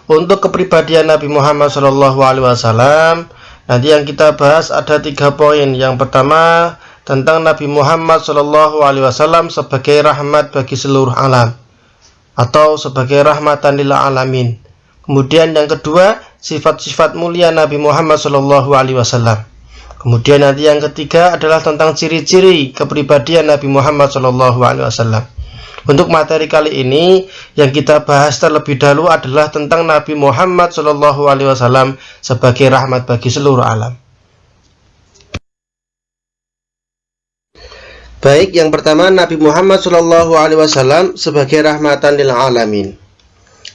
Untuk kepribadian Nabi Muhammad SAW, nanti yang kita bahas ada 3 poin. Yang pertama tentang Nabi Muhammad SAW sebagai rahmat bagi seluruh alam atau sebagai rahmatan lil alamin. Kemudian yang kedua, sifat-sifat mulia Nabi Muhammad SAW. Kemudian nanti yang ketiga adalah tentang ciri-ciri kepribadian Nabi Muhammad SAW. Untuk materi kali ini yang kita bahas terlebih dahulu adalah tentang Nabi Muhammad SAW sebagai rahmat bagi seluruh alam. Baik, yang pertama Nabi Muhammad SAW sebagai rahmatan lil alamin.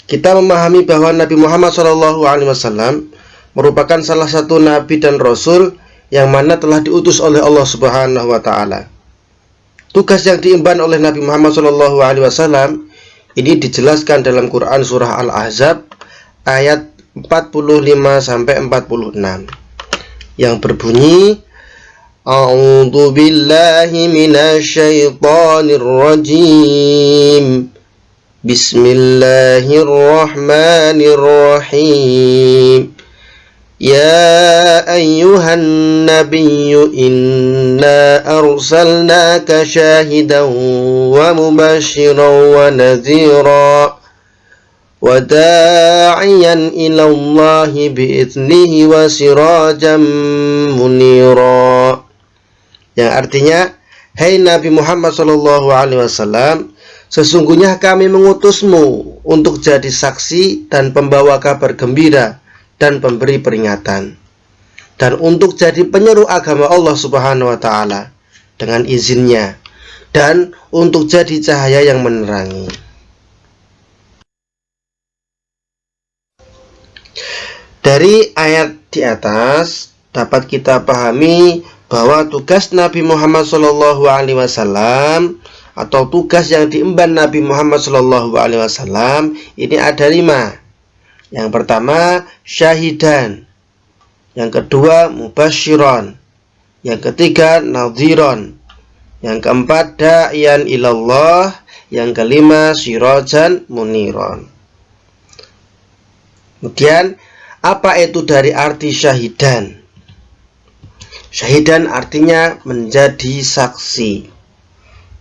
Kita memahami bahwa Nabi Muhammad SAW merupakan salah satu nabi dan rasul yang mana telah diutus oleh Allah Subhanahu wa Ta'ala. Tugas yang diemban oleh Nabi Muhammad SAW ini dijelaskan dalam Quran surah Al-Ahzab ayat 45-46 yang berbunyi, A'udzu billahi minasyaitonir rajim. Bismillahirrahmanirrahim. Ya ayyuhan nabiyyu inna arsalnaka syahidan wa mubashiran wa nadhira wa da'iyan ila Allahi bi'idnihi wa sirajan munira. Yang artinya, hai Nabi Muhammad SAW, sesungguhnya kami mengutusmu untuk jadi saksi dan pembawa kabar gembira dan pemberi peringatan, dan untuk jadi penyeru agama Allah Subhanahu wa Ta'ala dengan izinnya, dan untuk jadi cahaya yang menerangi. Dari ayat di atas dapat kita pahami bahwa tugas Nabi Muhammad SAW atau tugas yang diemban Nabi Muhammad SAW ini ada 5. Yang pertama syahidan, yang kedua mubasyiran, yang ketiga nadhiran, yang keempat da'iyan ilallah, yang kelima sirajan muniran. Kemudian apa itu dari arti syahidan? Syahidan artinya menjadi saksi.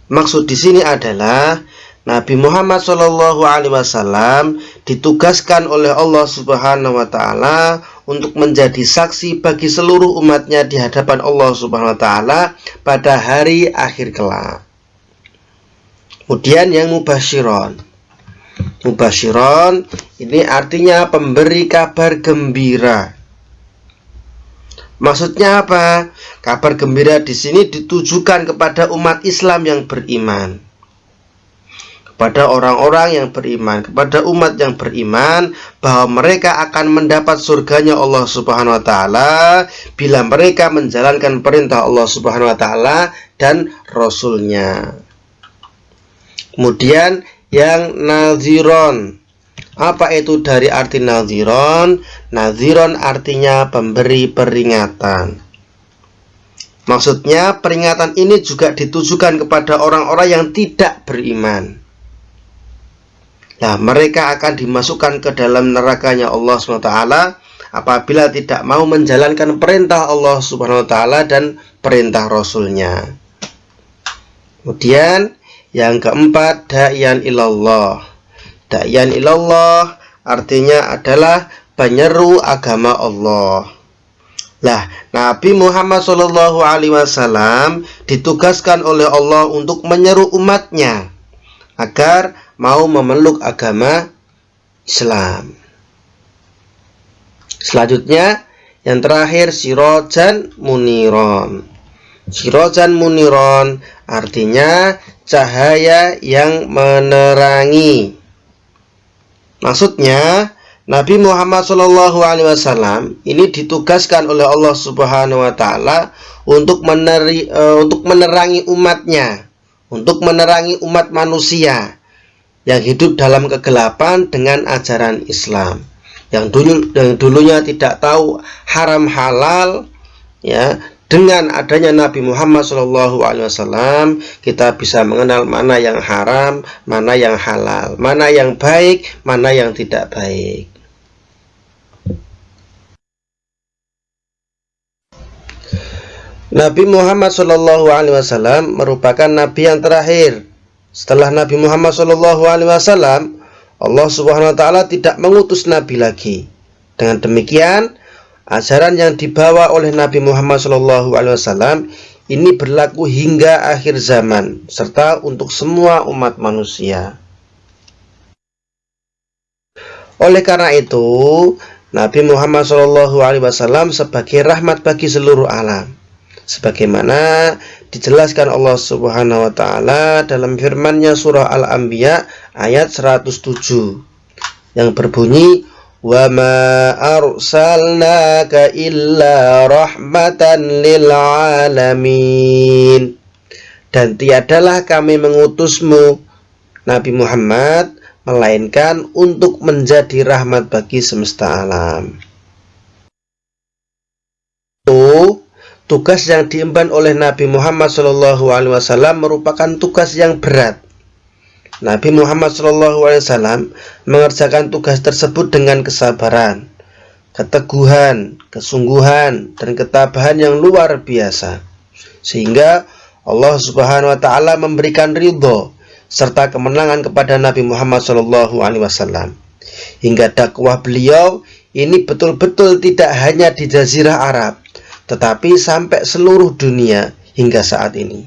Maksud di sini adalah Nabi Muhammad SAW ditugaskan oleh Allah Subhanahu wa Ta'ala untuk menjadi saksi bagi seluruh umatnya di hadapan Allah Subhanahu wa Ta'ala pada hari akhir kelak. Kemudian yang mubasyiran. Mubasyiran ini artinya pemberi kabar gembira. Maksudnya apa? Kabar gembira di sini ditujukan kepada umat Islam yang beriman, kepada orang-orang yang beriman, kepada umat yang beriman, bahwa mereka akan mendapat surganya Allah Subhanahu wa Ta'ala bila mereka menjalankan perintah Allah Subhanahu wa Ta'ala dan Rasulnya. Kemudian yang nadhiron. Apa itu dari arti nadhiron? Nadhiron artinya pemberi peringatan. Maksudnya peringatan ini juga ditujukan kepada orang-orang yang tidak beriman. Nah, mereka akan dimasukkan ke dalam nerakanya Allah SWT apabila tidak mau menjalankan perintah Allah SWT dan perintah Rasulnya. Kemudian yang keempat da'iyan ilallah. Da'iyan ilallah artinya adalah penyeru agama Allah. Lah, Nabi Muhammad SAW ditugaskan oleh Allah untuk menyeru umatnya agar mau memeluk agama Islam. Selanjutnya yang terakhir sirajan muniron. Sirajan muniron artinya cahaya yang menerangi. Maksudnya Nabi Muhammad SAW ini ditugaskan oleh Allah Subhanahu wa Ta'ala untuk menerangi umatnya, untuk menerangi umat manusia yang hidup dalam kegelapan dengan ajaran Islam, yang dulunya tidak tahu haram halal, ya. Dengan adanya Nabi Muhammad SAW, kita bisa mengenal mana yang haram, mana yang halal, mana yang baik, mana yang tidak baik. Nabi Muhammad SAW merupakan nabi yang terakhir. Setelah Nabi Muhammad SAW, Allah Subhanahu wa Ta'ala tidak mengutus nabi lagi. Dengan demikian, ajaran yang dibawa oleh Nabi Muhammad SAW ini berlaku hingga akhir zaman, serta untuk semua umat manusia. Oleh karena itu, Nabi Muhammad SAW sebagai rahmat bagi seluruh alam, sebagaimana dijelaskan Allah Subhanahu wa Ta'ala dalam firman-Nya surah Al-Anbiya ayat 107 yang berbunyi, wa ma arsalnaka illa rahmatan lil alamin. Dan tiadalah kami mengutusmu Nabi Muhammad melainkan untuk menjadi rahmat bagi semesta alam. Tugas yang diemban oleh Nabi Muhammad SAW merupakan tugas yang berat. Nabi Muhammad SAW mengerjakan tugas tersebut dengan kesabaran, keteguhan, kesungguhan, dan ketabahan yang luar biasa, sehingga Allah Subhanahu wa Ta'ala memberikan ridho serta kemenangan kepada Nabi Muhammad SAW. Hingga dakwah beliau ini betul-betul tidak hanya di Jazirah Arab, tetapi sampai seluruh dunia hingga saat ini.